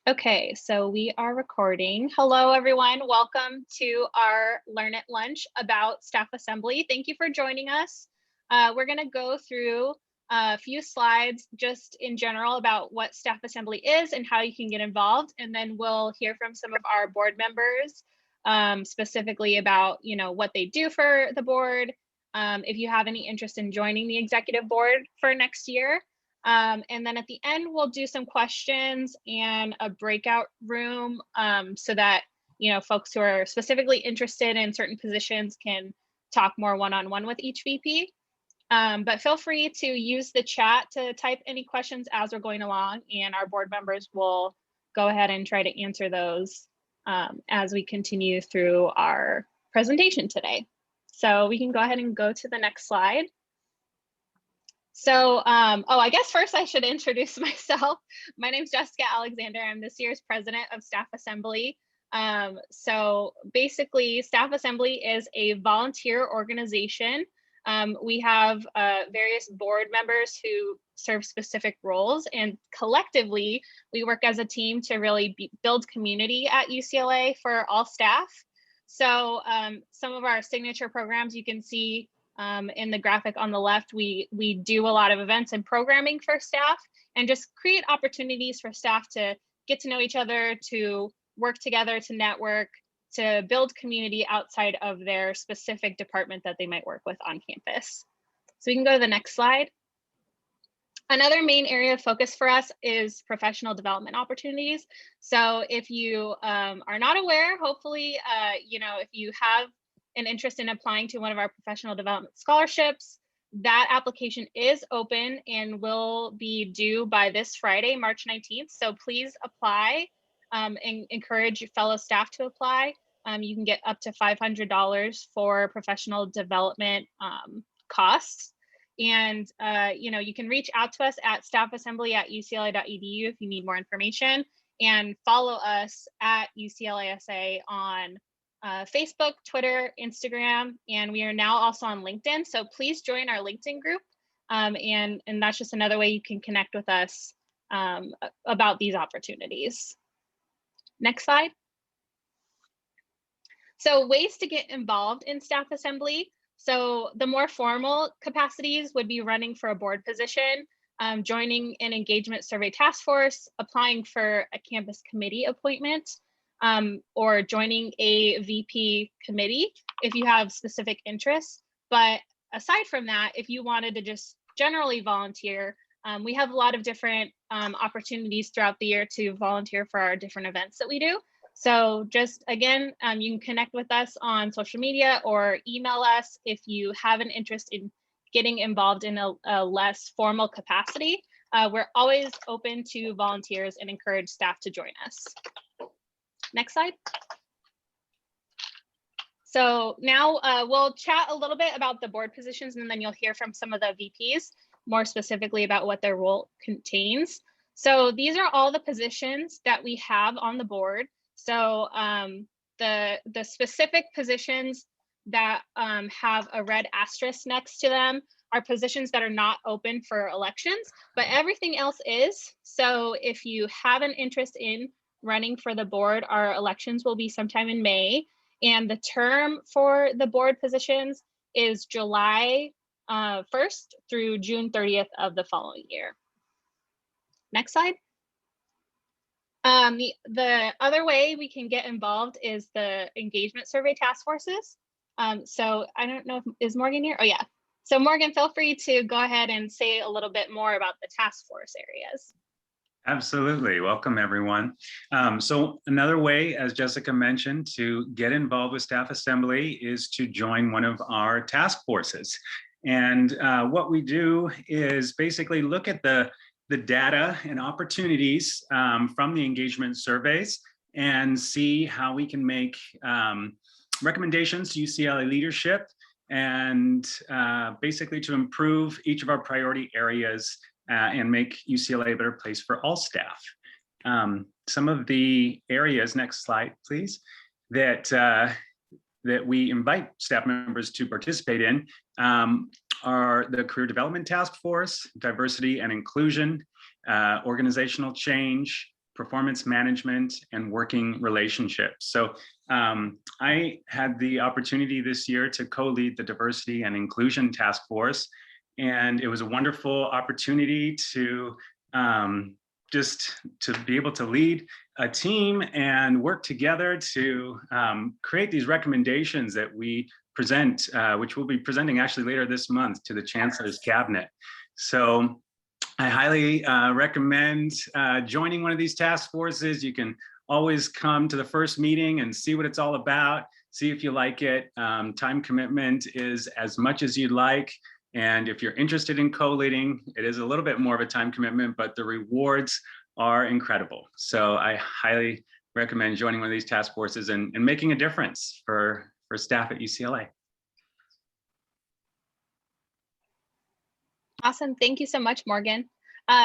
Okay, so we are recording. Hello, everyone. Welcome to our Learn at Lunch about staff assembly. Thank you for joining us. We're going to go through a few slides just in general about what staff assembly is and how you can get involved. And then we'll hear from some of our board members specifically about, what they do for the board. If you have any interest in joining the executive board for next year. And then at the end, we'll do some questions and a breakout room so that, folks who are specifically interested in certain positions can talk more one-on-one with each VP. But feel free to use the chat to type any questions as we're going along, and our board members will go ahead and try to answer those as we continue through our presentation today. So we can go ahead and go to the next slide. So, I guess first I should introduce myself. My name is Jessica Alexander. I'm this year's president of Staff Assembly. So basically, Staff Assembly is a volunteer organization. We have various board members who serve specific roles, and collectively, we work as a team to really build community at UCLA for all staff. So some of our signature programs you can see in the graphic on the left, we do a lot of events and programming for staff and just create opportunities for staff to get to know each other, to work together, to network, to build community outside of their specific department that they might work with on campus. So we can go to the next slide. Another main area of focus for us is professional development opportunities. So if you are not aware, hopefully, if you have an interest in applying to one of our professional development scholarships, that application is open and will be due by this Friday, March 19th. So please apply and encourage your fellow staff to apply. You can get up to $500 for professional development costs. And, you can reach out to us at staffassembly@ucla.edu if you need more information, and follow us at UCLASA on Facebook, Twitter, Instagram, and we are now also on LinkedIn. So please join our LinkedIn group. And that's just another way you can connect with us about these opportunities. Next slide. So ways to get involved in staff assembly. So the more formal capacities would be running for a board position, joining an engagement survey task force, applying for a campus committee appointment, or joining a VP committee if you have specific interests. But aside from that, if you wanted to just generally volunteer, we have a lot of different opportunities throughout the year to volunteer for our different events that we do. So just again, you can connect with us on social media or email us if you have an interest in getting involved in a less formal capacity. We're always open to volunteers and encourage staff to join us. Next slide. So now we'll chat a little bit about the board positions, and then you'll hear from some of the VPs more specifically about what their role contains. So these are all the positions that we have on the board. So the specific positions that have a red asterisk next to them are positions that are not open for elections, but everything else is. So if you have an interest in running for the board, our elections will be sometime in May, and the term for the board positions is July 1st through June 30th of the following year. Next slide. The other way we can get involved is the engagement survey task forces. So I don't know if, is Morgan here? Oh yeah. So Morgan, feel free to go ahead and say a little bit more about the task force areas. Absolutely. Welcome, everyone. So another way, as Jessica mentioned, to get involved with Staff Assembly is to join one of our task forces. And what we do is basically look at the data and opportunities from the engagement surveys and see how we can make recommendations to UCLA leadership and basically to improve each of our priority areas and make UCLA a better place for all staff. Some of the areas, next slide, please, that we invite staff members to participate in are the Career Development Task Force, Diversity and Inclusion, Organizational Change, performance management, and working relationships. So I had the opportunity this year to co-lead the Diversity and Inclusion Task Force. And it was a wonderful opportunity to just to be able to lead a team and work together to create these recommendations that we present, which we'll be presenting actually later this month to the Chancellor's Cabinet. So I highly recommend joining one of these task forces. You can always come to the first meeting and see what it's all about, see if you like it. Time commitment is as much as you'd like. And if you're interested in co-leading, it is a little bit more of a time commitment, but the rewards are incredible. So I highly recommend joining one of these task forces and making a difference for staff at UCLA. Awesome. Thank you so much, Morgan.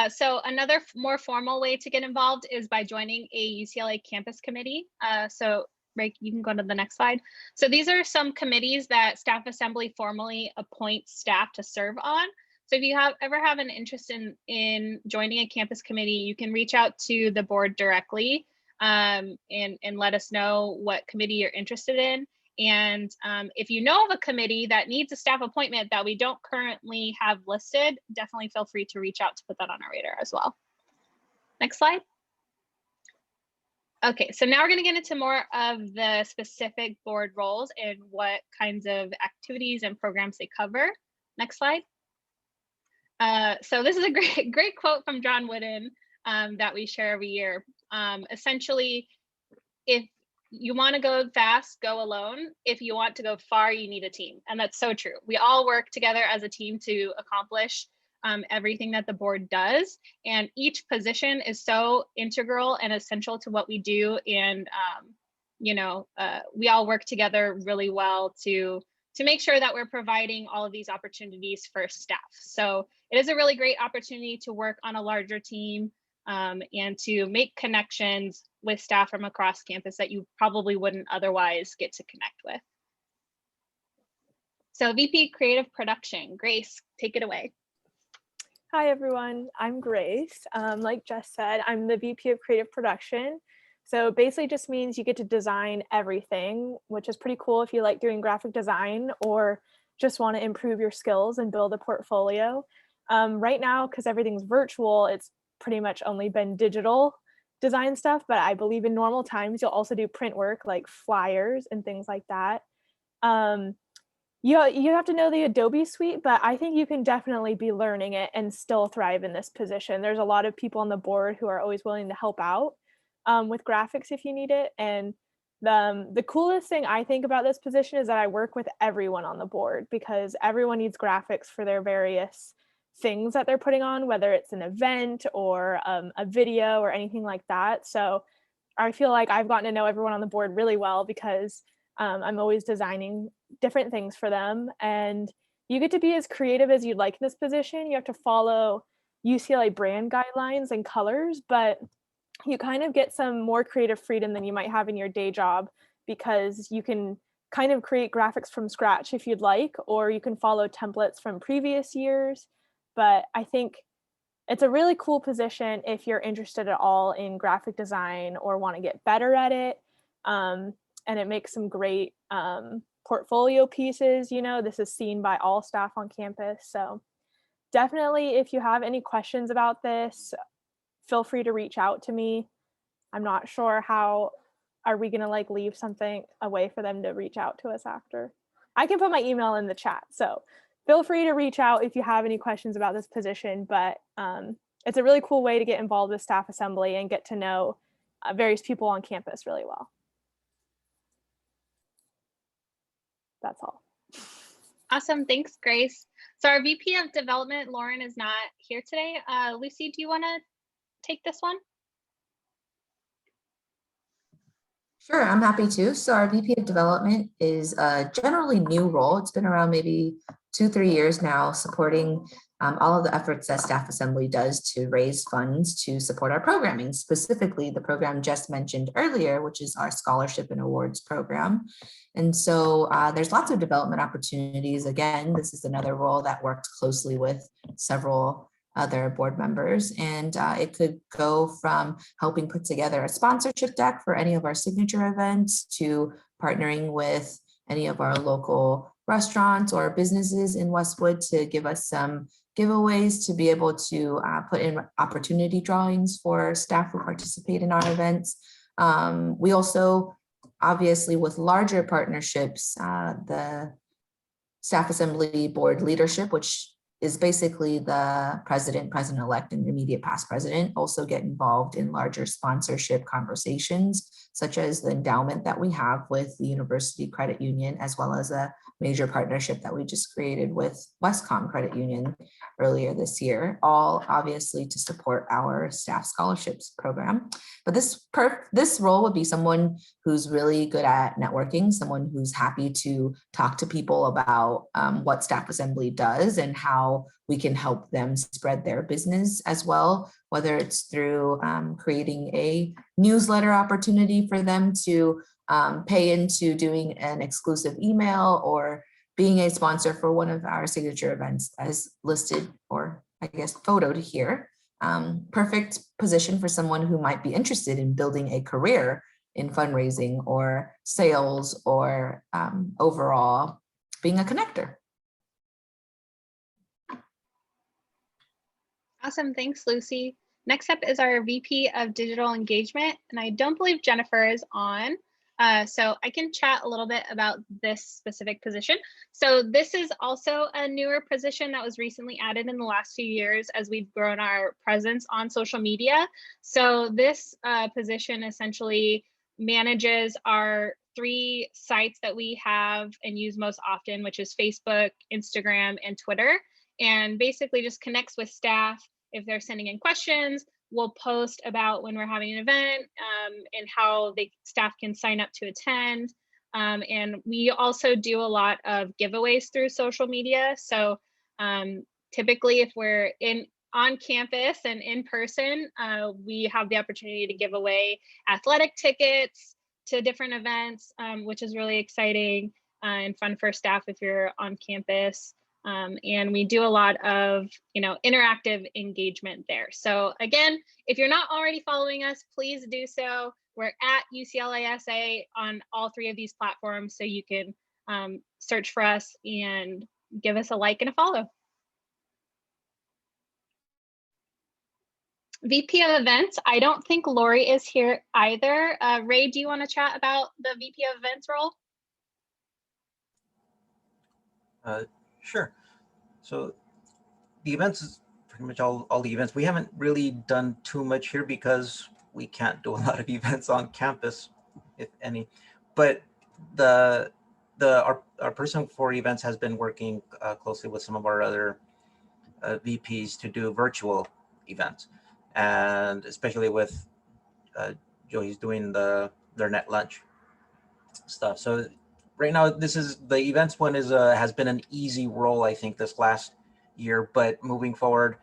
So another more formal way to get involved is by joining a UCLA campus committee. So Ray, you can go to the next slide. So these are some committees that Staff Assembly formally appoints staff to serve on. So if you ever have an interest in joining a campus committee, you can reach out to the board directly and let us know what committee you're interested in. And if you know of a committee that needs a staff appointment that we don't currently have listed, definitely feel free to reach out to put that on our radar as well. Next slide. Okay, so now we're going to get into more of the specific board roles and what kinds of activities and programs they cover. Next slide. So this is a great quote from John Wooden that we share every year. Essentially, if you want to go fast, go alone. If you want to go far, you need a team. And that's so true. We all work together as a team to accomplish everything that the board does. And each position is so integral and essential to what we do. And, we all work together really well to make sure that we're providing all of these opportunities for staff. So it is a really great opportunity to work on a larger team and to make connections with staff from across campus that you probably wouldn't otherwise get to connect with. So VP Creative Production, Grace, take it away. Hi everyone, I'm Grace. Like Jess said, I'm the VP of Creative Production. So basically just means you get to design everything, which is pretty cool if you like doing graphic design or just want to improve your skills and build a portfolio. Right now, because everything's virtual, it's pretty much only been digital design stuff, but I believe in normal times, you'll also do print work like flyers and things like that. You have to know the Adobe suite, but I think you can definitely be learning it and still thrive in this position. There's a lot of people on the board who are always willing to help out with graphics if you need it. And the coolest thing I think about this position is that I work with everyone on the board because everyone needs graphics for their various things that they're putting on, whether it's an event or a video or anything like that. So I feel like I've gotten to know everyone on the board really well because I'm always designing different things for them. And you get to be as creative as you'd like in this position. You have to follow UCLA brand guidelines and colors, but you kind of get some more creative freedom than you might have in your day job because you can kind of create graphics from scratch if you'd like, or you can follow templates from previous years. But I think it's a really cool position if you're interested at all in graphic design or want to get better at it. And it makes some great portfolio pieces. This is seen by all staff on campus. So definitely, if you have any questions about this, feel free to reach out to me. I'm not sure how are we going to leave something away for them to reach out to us after. I can put my email in the chat. So feel free to reach out if you have any questions about this position, but it's a really cool way to get involved with Staff Assembly and get to know various people on campus really well. That's all. Awesome, thanks, Grace. So our VP of Development, Lauren, is not here today. Lucy, do you want to take this one? Sure, I'm happy to. So our VP of Development is a generally new role. It's been around maybe 2-3 years now, supporting all of the efforts that Staff Assembly does to raise funds to support our programming, specifically the program just mentioned earlier, which is our Scholarship and Awards program. And so there's lots of development opportunities. Again, this is another role that works closely with several other board members. And it could go from helping put together a sponsorship deck for any of our signature events to partnering with any of our local restaurants or businesses in Westwood to give us some giveaways to be able to put in opportunity drawings for staff who participate in our events. We also, obviously, with larger partnerships, the Staff Assembly Board leadership, which is basically the president-elect, and immediate past president, also get involved in larger sponsorship conversations, such as the endowment that we have with the University Credit Union, as well as a major partnership that we just created with Westcom Credit Union earlier this year, all obviously to support our staff scholarships program. But this role would be someone who's really good at networking, someone who's happy to talk to people about what Staff Assembly does and how we can help them spread their business as well, whether it's through creating a newsletter opportunity for them to pay into doing an exclusive email, or being a sponsor for one of our signature events as listed, or I guess photoed here. Perfect position for someone who might be interested in building a career in fundraising or sales, or overall being a connector. Awesome, thanks, Lucy. Next up is our VP of Digital Engagement, and I don't believe Jennifer is on. So I can chat a little bit about this specific position. So this is also a newer position that was recently added in the last few years as we've grown our presence on social media. So this position essentially manages our 3 sites that we have and use most often, which is Facebook, Instagram, and Twitter, and basically just connects with staff. If they're sending in questions, we'll post about when we're having an event and how staff can sign up to attend. And we also do a lot of giveaways through social media. So typically if we're on campus and in person, we have the opportunity to give away athletic tickets to different events, which is really exciting and fun for staff if you're on campus. And we do a lot of, interactive engagement there. So again, if you're not already following us, please do so. We're at UCLASA on all 3 of these platforms, so you can search for us and give us a like and a follow. VP of Events, I don't think Lori is here either. Ray, do you want to chat about the VP of Events role? Sure. So the events is pretty much all the events. We haven't really done too much here because we can't do a lot of events on campus, if any. But our person for events has been working closely with some of our other VPs to do virtual events, and especially with Joey's doing their net lunch stuff. So right now, the events one has been an easy role, I think, this last year. But moving forward,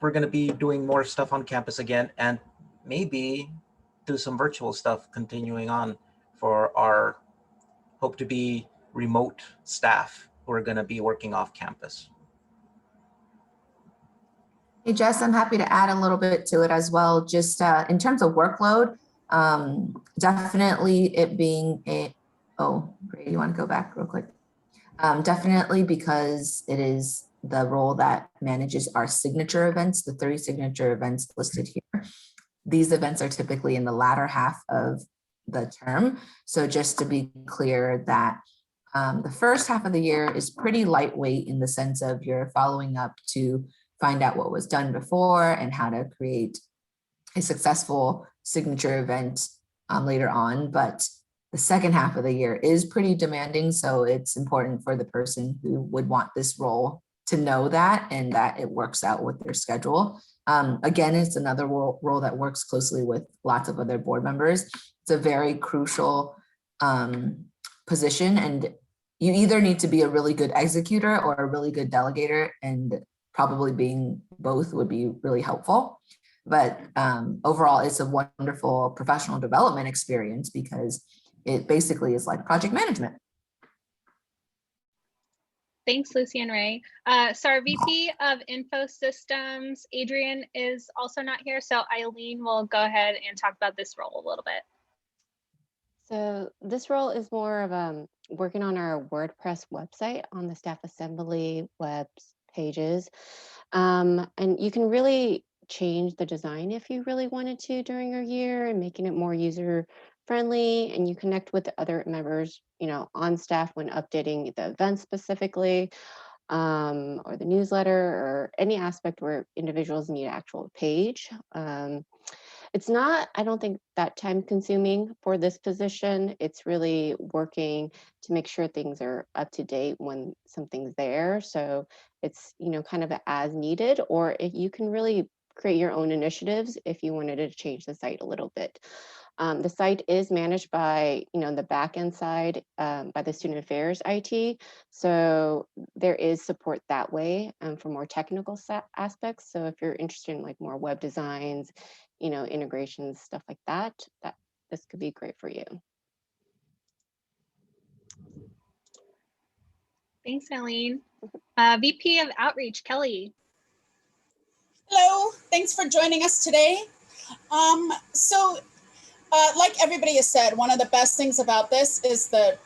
we're going to be doing more stuff on campus again, and maybe do some virtual stuff continuing on for our hope to be remote staff who are going to be working off campus. Hey, Jess, I'm happy to add a little bit to it as well. Just in terms of workload, definitely it being Ray, you want to go back real quick? Definitely, because it is the role that manages our signature events, the 3 signature events listed here. These events are typically in the latter half of the term. So just to be clear that the first half of the year is pretty lightweight in the sense of you're following up to find out what was done before and how to create a successful signature event later on. But the second half of the year is pretty demanding. So it's important for the person who would want this role to know that, and that it works out with their schedule. Again, it's another role that works closely with lots of other board members. It's a very crucial position, and you either need to be a really good executor or a really good delegator, and probably being both would be really helpful. But overall, it's a wonderful professional development experience because it basically is like project management. Thanks, Lucy and Ray. So our VP of Info Systems, Adrian, is also not here. So Eileen will go ahead and talk about this role a little bit. So this role is more of working on our WordPress website on the Staff Assembly web pages. And you can really change the design if you really wanted to during your year and making it more user friendly, and you connect with the other members, on staff when updating the event specifically, or the newsletter, or any aspect where individuals need an actual page. It's not, I don't think, that time consuming for this position. It's really working to make sure things are up to date when something's there. So it's, kind of as needed, or if you can really create your own initiatives if you wanted to change the site a little bit. The site is managed by, the back-end side by the Student Affairs IT. So there is support that way for more technical aspects. So if you're interested in like more web designs, integrations, stuff like that, this could be great for you. Thanks, Eileen. VP of Outreach, Kelly. Hello, thanks for joining us today. Like everybody has said, one of the best things about this is the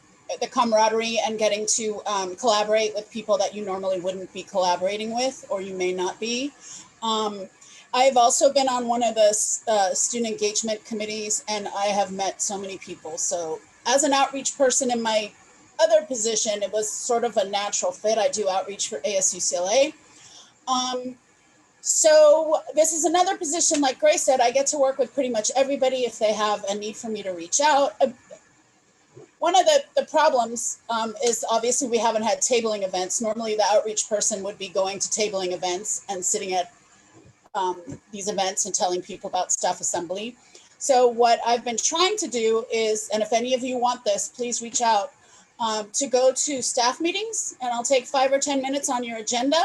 camaraderie and getting to collaborate with people that you normally wouldn't be collaborating with, or you may not be. I've also been on one of the student engagement committees, and I have met so many people. So as an outreach person in my other position, it was sort of a natural fit. I do outreach for ASUCLA. So this is another position, like Grace said, I get to work with pretty much everybody if they have a need for me to reach out. One of the problems is obviously we haven't had tabling events. Normally the outreach person would be going to tabling events and sitting at these events and telling people about Staff Assembly. So what I've been trying to do is, and if any of you want this, please reach out, to go to staff meetings, and I'll take 5 or 10 minutes on your agenda.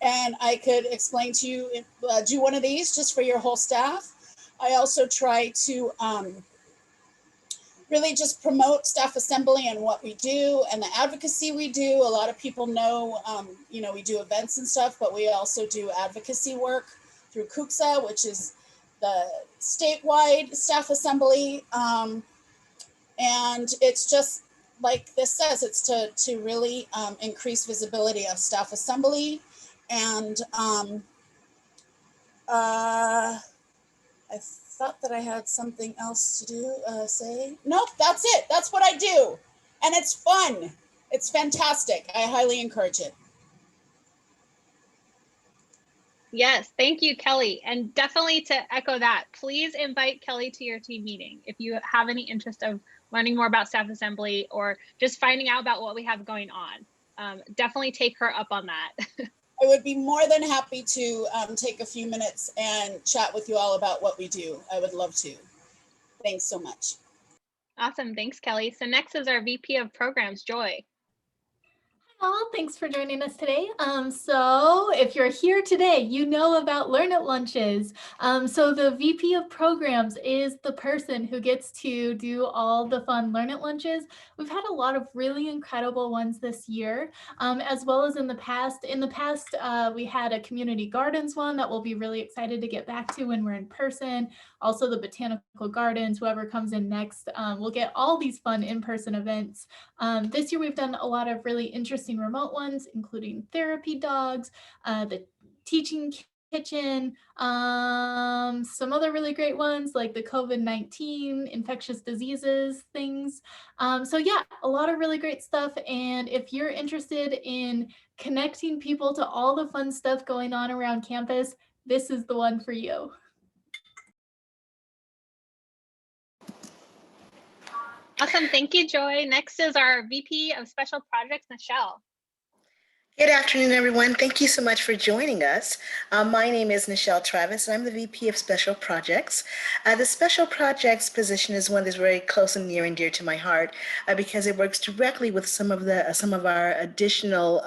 And I could explain to you, do one of these just for your whole staff. I also try to really just promote Staff Assembly and what we do and the advocacy we do. A lot of people know, we do events and stuff, but we also do advocacy work through Ucla, which is the statewide Staff Assembly. And it's just like this says, it's to really increase visibility of Staff Assembly. And I thought that I had something else to do, say. Nope, that's it. That's what I do. And it's fun. It's fantastic. I highly encourage it. Yes, thank you, Kelly. And definitely to echo that, please invite Kelly to your team meeting if you have any interest of learning more about Staff Assembly or just finding out about what we have going on. Definitely take her up on that. I would be more than happy to take a few minutes and chat with you all about what we do. I would love to. Thanks so much. Awesome. Thanks, Kelly. So next is our VP of Programs, Joy. Oh, thanks for joining us today. So if you're here today, you know about Learn It Lunches. So the VP of Programs is the person who gets to do all the fun Learn It Lunches. We've had a lot of really incredible ones this year, as well as in the past. In the past, we had a Community Gardens one that we'll be really excited to get back to when we're in person. Also the Botanical Gardens, whoever comes in next, we'll get all these fun in-person events. This year we've done a lot of really interesting remote ones, including therapy dogs, the teaching kitchen, some other really great ones like the COVID-19 infectious diseases things. So yeah, a lot of really great stuff. And if you're interested in connecting people to all the fun stuff going on around campus, this is the one for you. Awesome. Thank you, Joy. Next is our VP of Special Projects, Michelle. Good afternoon, everyone. Thank you so much for joining us. My name is Nichelle Travis, and I'm the VP of Special Projects. The Special Projects position is one that's very close and near and dear to my heart because it works directly with some of our additional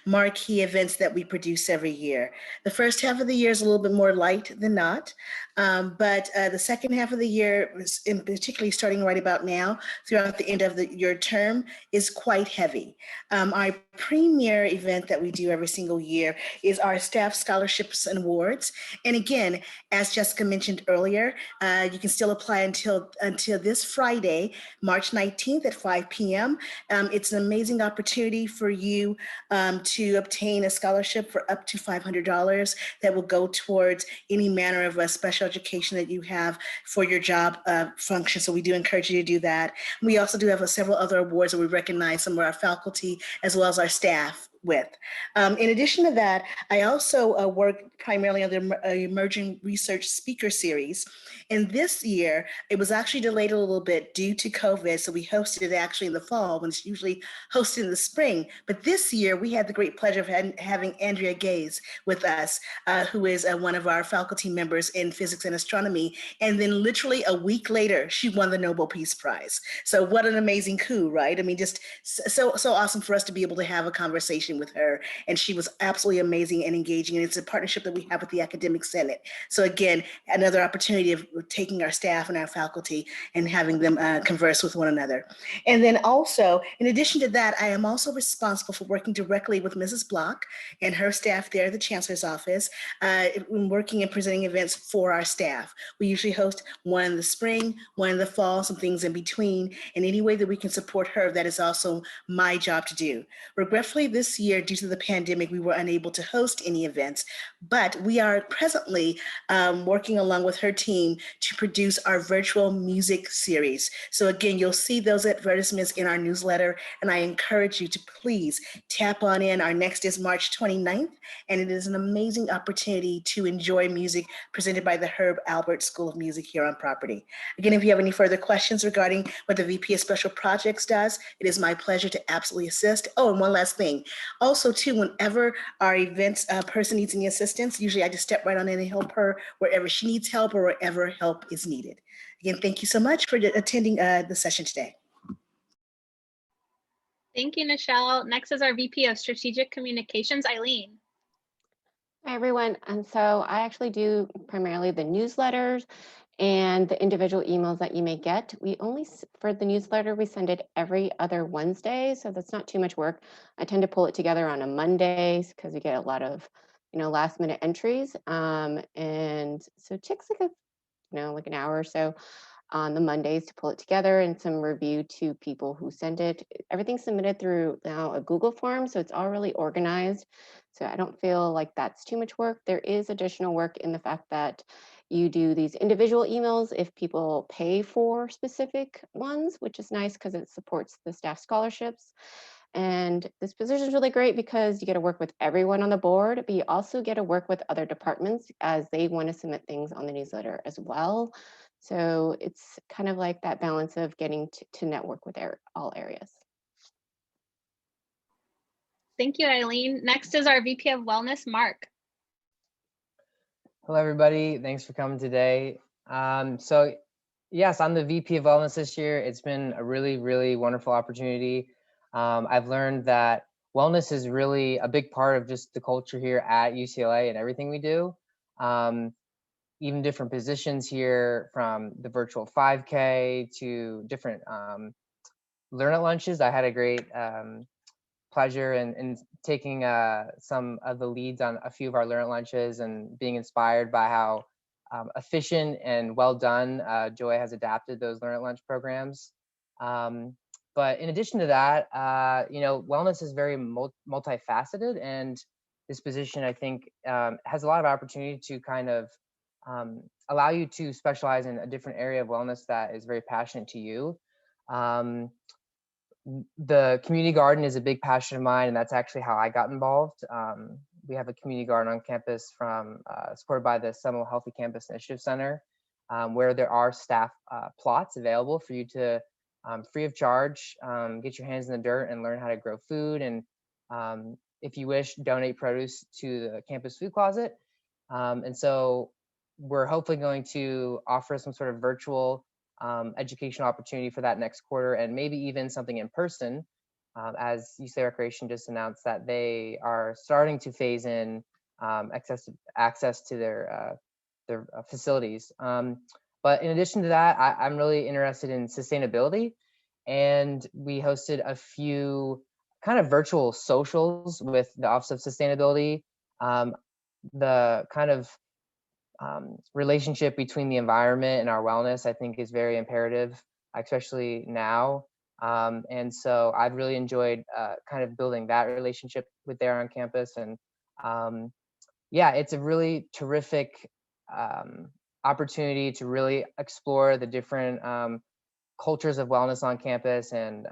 marquee events that we produce every year. The first half of the year is a little bit more light than not, but the second half of the year, in particularly starting right about now, throughout the end of your term, is quite heavy. Our premier event that we do every single year is our staff scholarships and awards. And again, as Jessica mentioned earlier, you can still apply until this Friday, March 19th at 5 p.m. It's an amazing opportunity for you to obtain a scholarship for up to $500 that will go towards any manner of a special education that you have for your job function. So we do encourage you to do that. We also do have several other awards that we recognize some of our faculty as well as our staff with. In addition to that, I also work primarily on the Emerging Research Speaker Series. And this year, it was actually delayed a little bit due to COVID, so we hosted it actually in the fall when it's usually hosted in the spring. But this year, we had the great pleasure of having Andrea Gaze with us, who is one of our faculty members in physics and astronomy. And then literally a week later, she won the Nobel Peace Prize. So what an amazing coup, right? I mean, just so awesome for us to be able to have a conversation with her. And she was absolutely amazing and engaging. And it's a partnership that we have with the Academic Senate. So again, another opportunity of taking our staff and our faculty and having them converse with one another. And then also, in addition to that, I am also responsible for working directly with Mrs. Block and her staff there at the Chancellor's Office, working and presenting events for our staff. We usually host one in the spring, one in the fall, some things in between, and any way that we can support her, that is also my job to do. Regretfully, this year, due to the pandemic, we were unable to host any events, but we are presently working along with her team to produce our virtual music series. So again, you'll see those advertisements in our newsletter, and I encourage you to please tap on in. Our next is March 29th, and it is an amazing opportunity to enjoy music presented by the Herb Alpert School of Music here on property. Again, if you have any further questions regarding what the VP of Special Projects does, it is my pleasure to absolutely assist. Oh, and one last thing. Also, too, whenever our events person needs any assistance, usually I just step right on in and help her wherever she needs help or wherever help is needed. Again, thank you so much for attending the session today. Thank you, Nichelle. Next is our VP of Strategic Communications, Eileen. Hi, everyone. And so I actually do primarily the newsletters and the individual emails that you may get. We only, for the newsletter, we send it every other Wednesday, so that's not too much work. I tend to pull it together on a Monday because we get a lot of, last minute entries. And so it takes like like an hour or so on the Mondays to pull it together and some review to people who send it. Everything's submitted through now a Google form, so it's all really organized. So I don't feel like that's too much work. There is additional work in the fact that you do these individual emails if people pay for specific ones, which is nice because it supports the staff scholarships. And this position is really great because you get to work with everyone on the board, but you also get to work with other departments as they want to submit things on the newsletter as well. So it's kind of like that balance of getting to network with all areas. Thank you, Eileen. Next is our VP of Wellness, Mark. Hello, everybody. Thanks for coming today. So yes, I'm the VP of Wellness this year. It's been a really, really wonderful opportunity. I've learned that wellness is really a big part of just the culture here at UCLA and everything we do. Even different positions here, from the virtual 5K to different Learn at lunches. I had a great pleasure in taking some of the leads on a few of our Learn at lunches and being inspired by how efficient and well done Joy has adapted those Learn at lunch programs. But in addition to that, wellness is very multifaceted, and this position, I think, has a lot of opportunity to kind of allow you to specialize in a different area of wellness that is very passionate to you. The community garden is a big passion of mine, and that's actually how I got involved. We have a community garden on campus supported by the Seminole Healthy Campus Initiative Center, where there are staff plots available for you to, free of charge, get your hands in the dirt and learn how to grow food. And if you wish, donate produce to the campus food closet. And so we're hopefully going to offer some sort of virtual educational opportunity for that next quarter, and maybe even something in person, as Ucla Recreation just announced that they are starting to phase in access to their facilities. But in addition to that, I'm really interested in sustainability, and we hosted a few kind of virtual socials with the Office of Sustainability. The kind of relationship between the environment and our wellness, I think, is very imperative, especially now. And so I've really enjoyed kind of building that relationship with there on campus. And yeah, it's a really terrific opportunity to really explore the different cultures of wellness on campus. And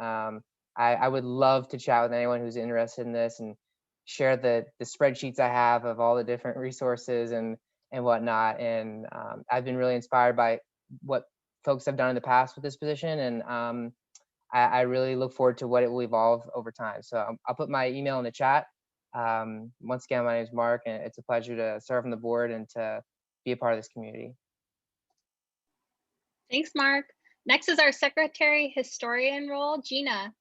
I would love to chat with anyone who's interested in this and share the spreadsheets I have of all the different resources and whatnot. And I've been really inspired by what folks have done in the past with this position. And I really look forward to what it will evolve over time. So I'll put my email in the chat. Once again, my name is Mark, and it's a pleasure to serve on the board and to be a part of this community. Thanks, Mark. Next is our secretary historian role, Gina.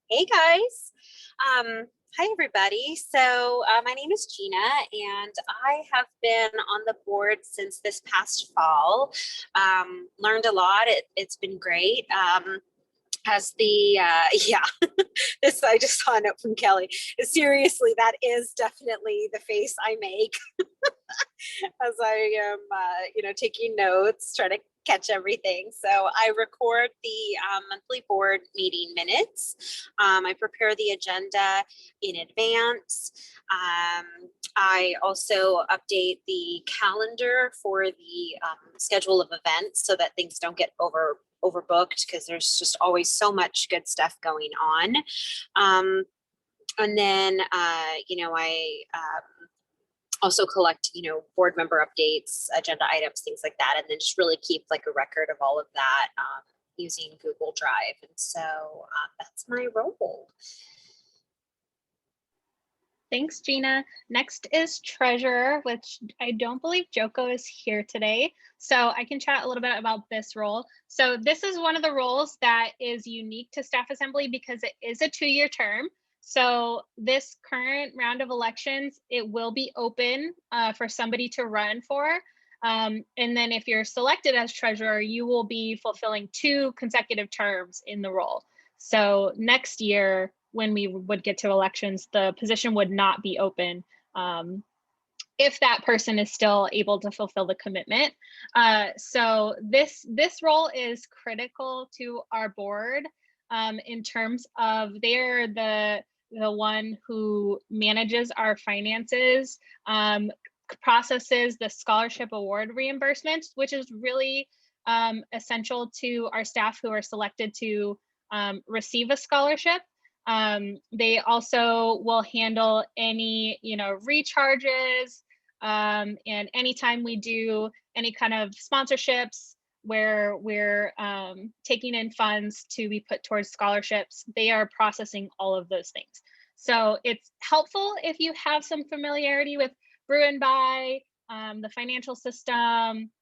Hey guys. Hi everybody. So my name is Gina, and I have been on the board since this past fall. Learned a lot. It's been great. As the yeah, this I just saw a note from Kelly. Seriously, that is definitely the face I make as I am taking notes, trying to catch everything. So I record the monthly board meeting minutes. I prepare the agenda in advance. I also update the calendar for the schedule of events so that things don't get overbooked, because there's just always so much good stuff going on. And then, I also collect, board member updates, agenda items, things like that, and then just really keep like a record of all of that using Google Drive. And so that's my role. Thanks, Gina. Next is treasurer, which I don't believe Joko is here today. So I can chat a little bit about this role. So this is one of the roles that is unique to staff assembly because it is a 2-year term. So this current round of elections, it will be open for somebody to run for. And then if you're selected as treasurer, you will be fulfilling 2 consecutive terms in the role. So next year, when we would get to elections, the position would not be open if that person is still able to fulfill the commitment. So this role is critical to our board in terms of they're the one who manages our finances, processes the scholarship award reimbursements, which is really essential to our staff who are selected to receive a scholarship. They also will handle any, recharges, and anytime we do any kind of sponsorships where we're taking in funds to be put towards scholarships, they are processing all of those things. So it's helpful if you have some familiarity with brew and buy, the financial system,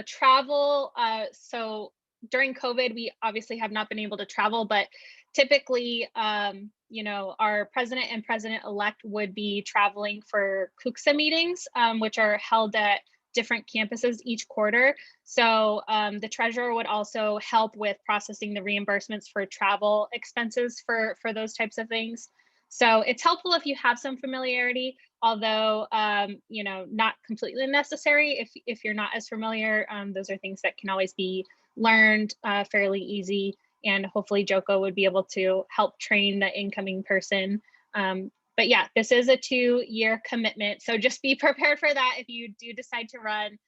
travel. So during COVID, we obviously have not been able to travel, but typically, our president and president-elect would be traveling for CUCSA meetings, which are held at different campuses each quarter. So the treasurer would also help with processing the reimbursements for travel expenses for those types of things. So it's helpful if you have some familiarity, although, not completely necessary if you're not as familiar. Those are things that can always be learned fairly easy. And hopefully Joko would be able to help train the incoming person. But yeah, this is a 2-year commitment. So just be prepared for that. If you do decide to run,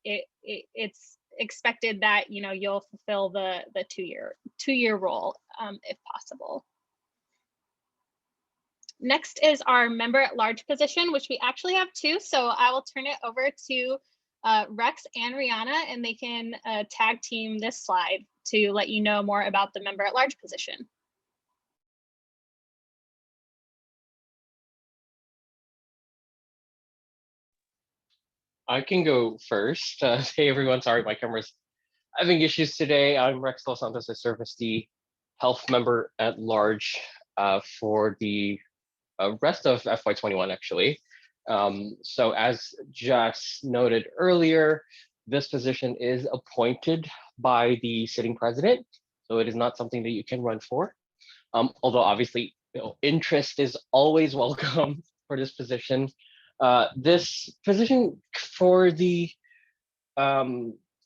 it's expected that, you'll fulfill the 2-year role if possible. Next is our member at large position, which we actually have 2. So I will turn it over to Rex and Rihanna, and they can tag team this slide to let you know more about the member at large position. I can go first. Hey everyone, sorry my camera's having issues today. I'm Rex Dos Santos. I serve as the health member at large for the rest of FY21 actually. So as Jess noted earlier, this position is appointed by the sitting president. So it is not something that you can run for. Although obviously, interest is always welcome for this position. This position for the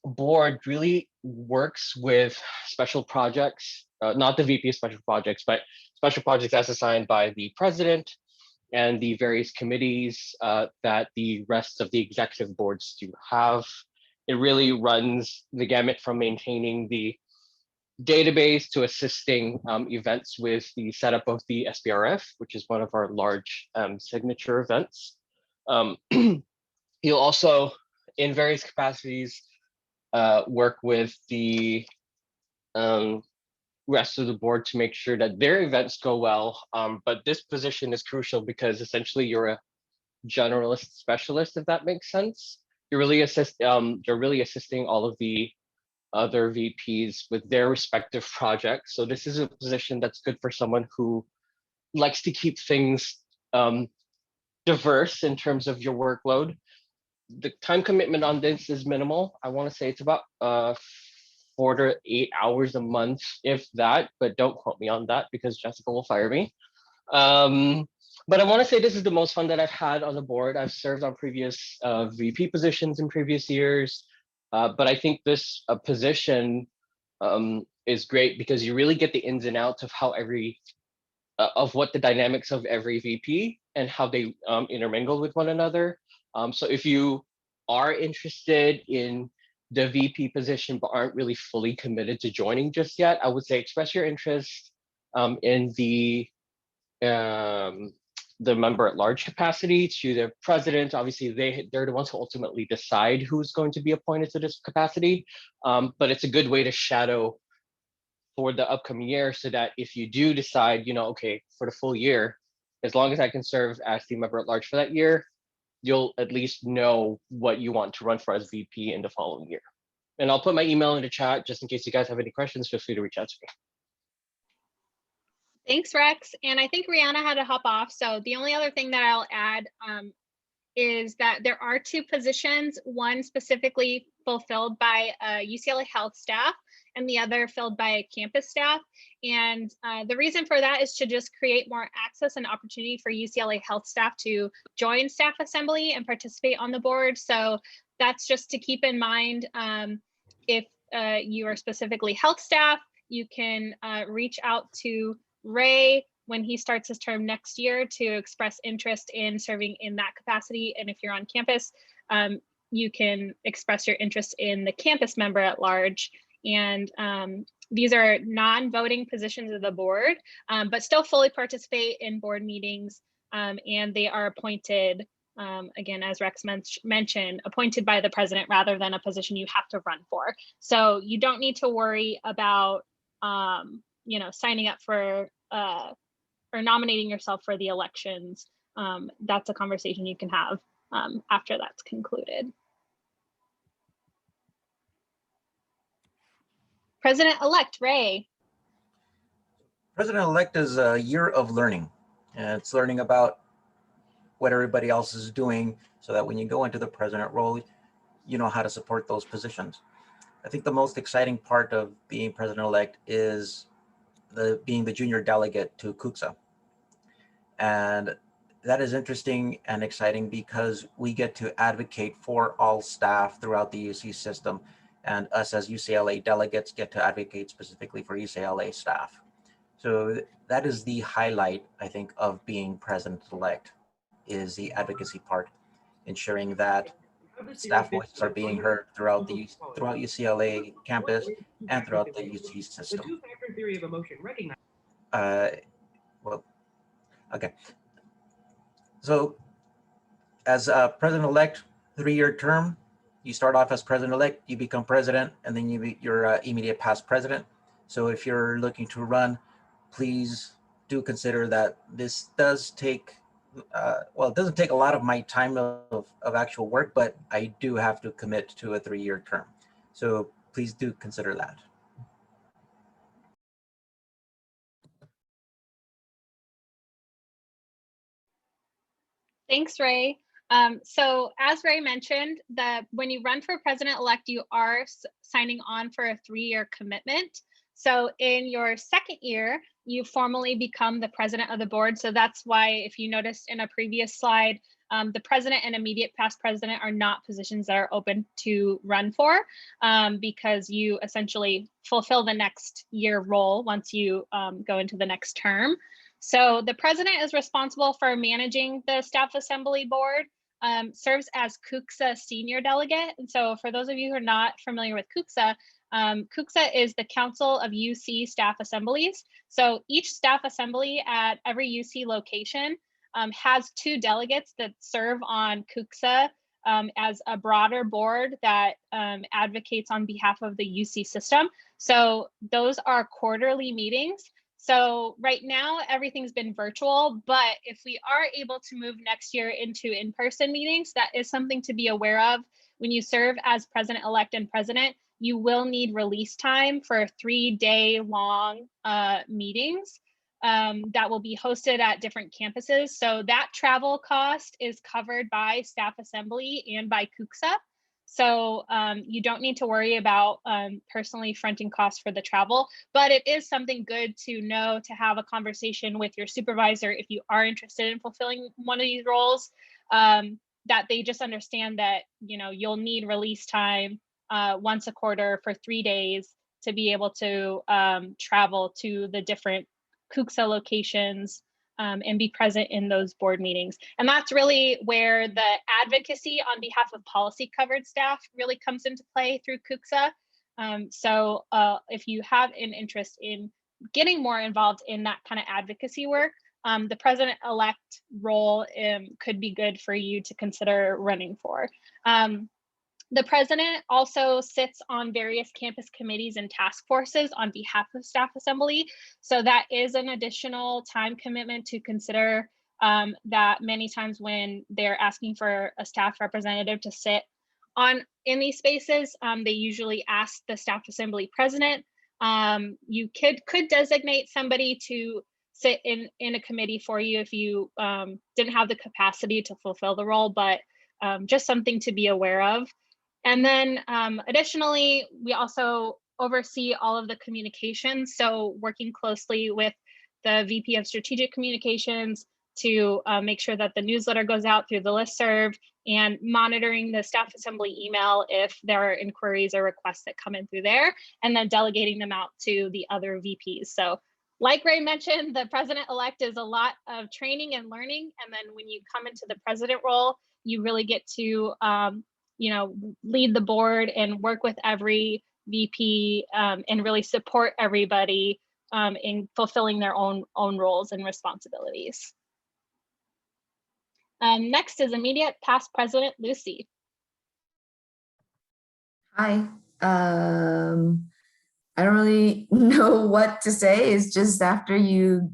board really works with special projects, not the VP of special projects, but special projects as assigned by the president and the various committees that the rest of the executive boards do have. It really runs the gamut from maintaining the database to assisting events with the setup of the SPRF, which is one of our large signature events. You'll also, in various capacities, work with the rest of the board to make sure that their events go well. But this position is crucial because essentially you're a generalist specialist, if that makes sense. You're really assisting all of the other VPs with their respective projects. So this is a position that's good for someone who likes to keep things diverse in terms of your workload. The time commitment on this is minimal. I want to say it's about 4 to 8 hours a month, if that, but don't quote me on that because Jessica will fire me. But I want to say this is the most fun that I've had on the board. I've served on previous VP positions in previous years, but I think this position is great because you really get the ins and outs of how of what the dynamics of every VP and how they intermingle with one another. So if you are interested in the VP position but aren't really fully committed to joining just yet, I would say express your interest in the member at large capacity to the president. Obviously, they're the ones who ultimately decide who's going to be appointed to this capacity. But it's a good way to shadow for the upcoming year so that if you do decide, okay, for the full year, as long as I can serve as the member at large for that year, you'll at least know what you want to run for as VP in the following year. And I'll put my email in the chat just in case you guys have any questions, feel free to reach out to me. Thanks, Rex. And I think Rihanna had to hop off. So the only other thing that I'll add is that there are 2 positions, one specifically fulfilled by UCLA health staff and the other filled by campus staff. And the reason for that is to just create more access and opportunity for UCLA health staff to join staff assembly and participate on the board. So that's just to keep in mind. If you are specifically health staff, you can reach out to Ray when he starts his term next year to express interest in serving in that capacity. And if you're on campus, you can express your interest in the campus member at large. And these are non-voting positions of the board, but still fully participate in board meetings. And they are appointed, again, as Rex mentioned, appointed by the president rather than a position you have to run for. So you don't need to worry about signing up for or nominating yourself for the elections. That's a conversation you can have after that's concluded. President-elect Ray. President-elect is a year of learning. And it's learning about what everybody else is doing so that when you go into the president role, you know how to support those positions. I think the most exciting part of being president-elect is being the junior delegate to CUCSA. And that is interesting and exciting because we get to advocate for all staff throughout the UC system, and us as UCLA delegates get to advocate specifically for UCLA staff. So that is the highlight, I think, of being president-elect, is the advocacy part, ensuring that staff voices are being heard throughout UCLA campus and throughout the UC system. Okay. So as president-elect, 3-year term, you start off as president-elect, you become president, and then you're immediate past president. So if you're looking to run, please do consider that this does take well, it doesn't take a lot of my time of actual work, but I do have to commit to a 3-year term. So please do consider that. Thanks, Ray. So as Ray mentioned, when you run for president-elect, you are signing on for a 3-year commitment. So in your second year, you formally become the president of the board. So that's why, if you noticed in a previous slide, the president and immediate past president are not positions that are open to run for, because you essentially fulfill the next year role once you go into the next term. So the president is responsible for managing the staff assembly board, serves as CUCSA senior delegate. And so for those of you who are not familiar with CUCSA, CUCSA is the Council of UC Staff Assemblies. So each staff assembly at every UC location has 2 delegates that serve on CUCSA as a broader board that advocates on behalf of the UC system. So those are quarterly meetings. So right now, everything's been virtual, but if we are able to move next year into in-person meetings, that is something to be aware of. When you serve as president-elect and president, you will need release time for 3-day-long meetings that will be hosted at different campuses. So that travel cost is covered by staff assembly and by CUCSA. So you don't need to worry about personally fronting costs for the travel, but it is something good to know, to have a conversation with your supervisor if you are interested in fulfilling one of these roles, that they just understand that, you know, you'll need release time once a quarter for 3 days to be able to travel to the different CUCSA locations and be present in those board meetings. And that's really where the advocacy on behalf of policy covered staff really comes into play through CUCSA. So if you have an interest in getting more involved in that kind of advocacy work, the president-elect role could be good for you to consider running for. The president also sits on various campus committees and task forces on behalf of staff assembly. So that is an additional time commitment to consider, that many times when they're asking for a staff representative to sit in these spaces, they usually ask the staff assembly president. You could designate somebody to sit in a committee for you if you didn't have the capacity to fulfill the role, but just something to be aware of. And then additionally, we also oversee all of the communications. So working closely with the VP of Strategic Communications to make sure that the newsletter goes out through the listserv, and monitoring the staff assembly email if there are inquiries or requests that come in through there, and then delegating them out to the other VPs. So like Ray mentioned, the president-elect is a lot of training and learning. And then when you come into the president role, you really get to lead the board and work with every VP and really support everybody in fulfilling their own roles and responsibilities. Next is immediate past president Lucy. Hi. I don't really know what to say. It's just after you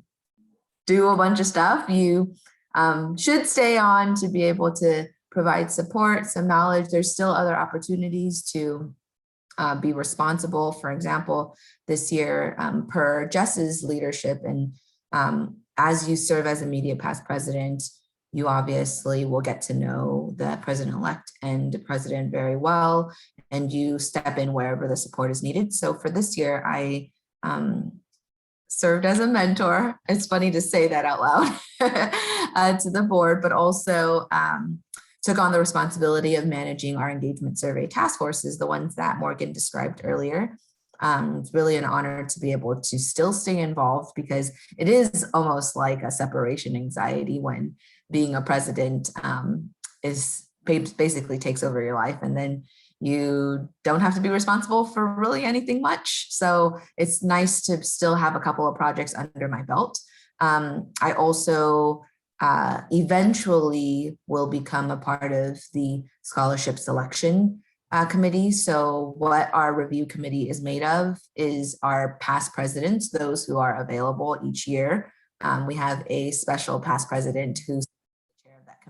do a bunch of stuff, you should stay on to be able to provide support, some knowledge. There's still other opportunities to be responsible. For example, this year, per Jess's leadership, and as you serve as immediate past president, you obviously will get to know the president-elect and the president very well, and you step in wherever the support is needed. So for this year, I served as a mentor. It's funny to say that out loud to the board, but also took on the responsibility of managing our engagement survey task forces, the ones that Morgan described earlier. It's really an honor to be able to still stay involved, because it is almost like a separation anxiety when being a president is basically takes over your life, and then you don't have to be responsible for really anything much. So it's nice to still have a couple of projects under my belt. I also eventually will become a part of the scholarship selection committee. So what our review committee is made of is our past presidents, those who are available each year. We have a special past president who's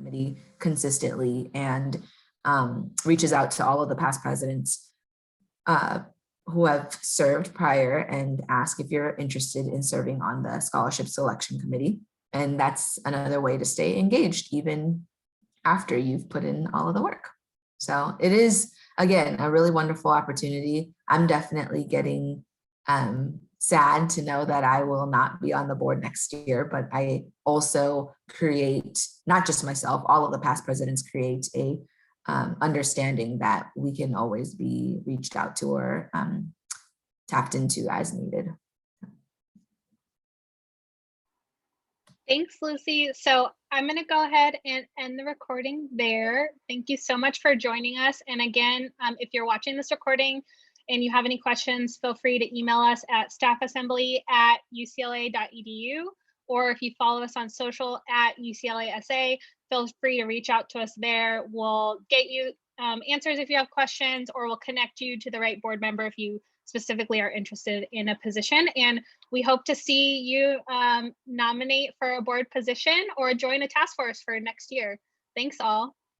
committee consistently and reaches out to all of the past presidents who have served prior and ask if you're interested in serving on the scholarship selection committee. And that's another way to stay engaged even after you've put in all of the work. So it is, again, a really wonderful opportunity. I'm definitely getting sad to know that I will not be on the board next year, but I also create, not just myself, all of the past presidents create a understanding that we can always be reached out to or tapped into as needed. Thanks, Lucy. So I'm going to go ahead and end the recording there. Thank you so much for joining us. And again, if you're watching this recording and you have any questions, feel free to email us at staffassembly@ucla.edu, or if you follow us on social @UCLASA, feel free to reach out to us there. We'll get you answers if you have questions, or we'll connect you to the right board member if you specifically are interested in a position. And we hope to see you nominate for a board position or join a task force for next year. Thanks all.